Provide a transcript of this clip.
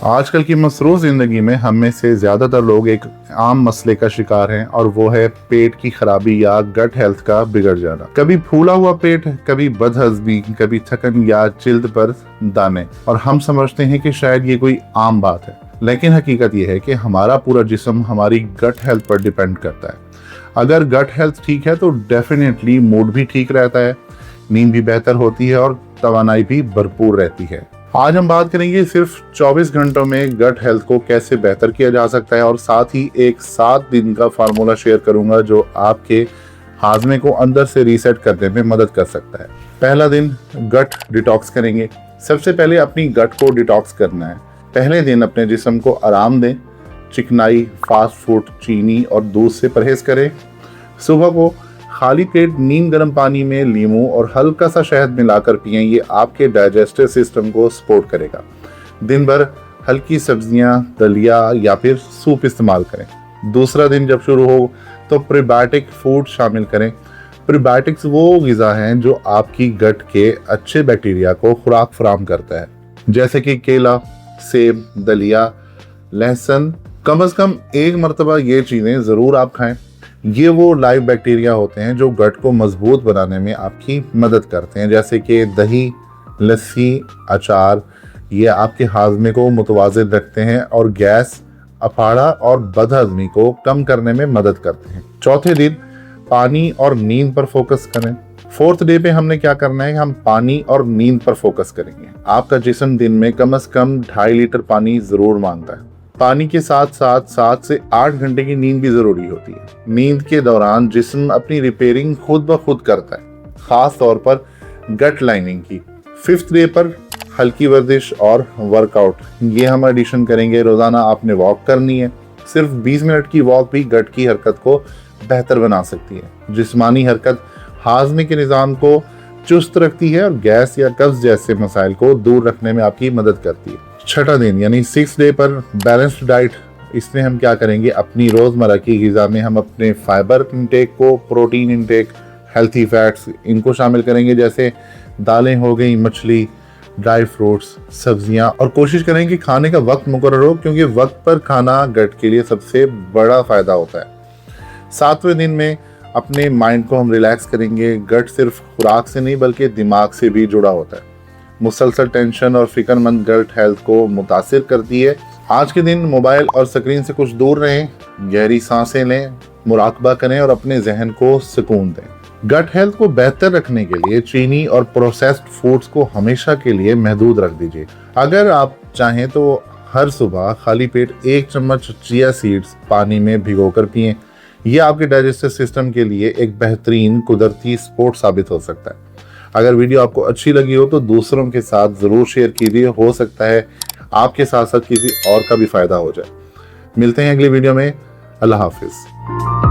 आजकल की मसरूफ ज़िंदगी में हम में से ज़्यादातर लोग एक आम मसले का शिकार हैं और वो है पेट की खराबी या गट हेल्थ का बिगड़ जाना। कभी फूला हुआ पेट, कभी बदहज़मी, कभी थकन या जिल्द पर दाने, और हम समझते हैं कि शायद ये कोई आम बात है, लेकिन हकीकत ये है कि हमारा पूरा जिस्म हमारी गट हेल्थ पर डिपेंड करता है। अगर गट हेल्थ ठीक है तो डेफिनेटली मूड भी ठीक रहता है, नींद भी बेहतर होती है और तवानाई भी भरपूर रहती है। आज हम बात करेंगे सिर्फ 24 घंटों में गट हेल्थ को कैसे बेहतर किया जा सकता है, और साथ ही एक 7 दिन का फार्मूला शेयर करूंगा जो आपके हाजमे को अंदर से रीसेट करने में मदद कर सकता है। पहला दिन गट डिटॉक्स करेंगे। सबसे पहले अपनी गट को डिटॉक्स करना है। पहले दिन अपने जिस्म को आराम दें। चिकनाई, फास्ट फूड, चीनी और दूध से परहेज करें। सुबह को खाली पेट नीम गर्म पानी में लीमू और हल्का सा शहद मिलाकर पिएं। ये आपके डाइजेस्टिव सिस्टम को सपोर्ट करेगा। दिन भर हल्की सब्जियां, दलिया या फिर सूप इस्तेमाल करें। दूसरा दिन जब शुरू हो तो प्रीबायोटिक फूड शामिल करें। प्रीबायोटिक्स वो ग़िज़ा हैं जो आपकी गट के अच्छे बैक्टीरिया को खुराक फराहम करता है, जैसे कि केला, सेब, दलिया, लहसुन। कम से कम एक मरतबा ये चीज़ें ज़रूर आप खाएं। ये वो लाइव बैक्टीरिया होते हैं जो गट को मजबूत बनाने में आपकी मदद करते हैं, जैसे कि दही, लस्सी, अचार। ये आपके हाजमे को मुतवाज़िन रखते हैं और गैस, अफाड़ा और बदहज़मी को कम करने में मदद करते हैं। चौथे दिन पानी और नींद पर फोकस करें। फोर्थ डे पे हमने क्या करना है, हम पानी और नींद पर फोकस करेंगे। आपका जिस्म दिन में कम से कम 2.5 लीटर पानी ज़रूर मांगता है। पानी के साथ साथ 7 से 8 घंटे की नींद भी जरूरी होती है। नींद के दौरान जिस्म अपनी रिपेयरिंग खुद ब खुद करता है, खास तौर पर गट लाइनिंग की। 5th डे पर हल्की वर्जिश और वर्कआउट ये हम एडिशन करेंगे। रोजाना आपने वॉक करनी है। सिर्फ 20 मिनट की वॉक भी गट की हरकत को बेहतर बना सकती है। जिस्मानी हरकत हाजमे के निज़ाम को चुस्त रखती है और गैस या कब्ज जैसे मसाइल को दूर रखने में आपकी मदद करती है। छठा दिन यानी 6th डे पर बैलेंस्ड डाइट। इसमें हम क्या करेंगे, अपनी रोज़मर्रा की ग़िज़ा में हम अपने फाइबर इंटेक को, प्रोटीन इंटेक, हेल्थी फैट्स इनको शामिल करेंगे, जैसे दालें हो गई, मछली, ड्राई फ्रूट्स, सब्जियां। और कोशिश करें कि खाने का वक्त मुकर्रर हो, क्योंकि वक्त पर खाना गट के लिए सबसे बड़ा फ़ायदा होता है। 7वें दिन में अपने माइंड को हम रिलैक्स करेंगे। गट सिर्फ खुराक से नहीं बल्कि दिमाग से भी जुड़ा होता है। मुसलसल टेंशन और फिक्रमंद गट हेल्थ को मुतासिर करती है। आज के दिन मोबाइल और स्क्रीन से कुछ दूर रहें, गहरी सांसें लें, मुराकबा करें और अपने जहन को सुकून दें। गट हेल्थ को बेहतर रखने के लिए चीनी और प्रोसेस्ड फूड्स को हमेशा के लिए महदूद रख दीजिए। अगर आप चाहें तो हर सुबह खाली पेट 1 चम्मच चिया सीड्स पानी में भिगोकर पिएं। यह आपके डाइजेस्टिव सिस्टम के लिए एक बेहतरीन कुदरती सपोर्ट साबित हो सकता है। अगर वीडियो आपको अच्छी लगी हो तो दूसरों के साथ ज़रूर शेयर कीजिए। हो सकता है आपके साथ साथ किसी और का भी फ़ायदा हो जाए। मिलते हैं अगली वीडियो में। अल्लाह हाफिज़।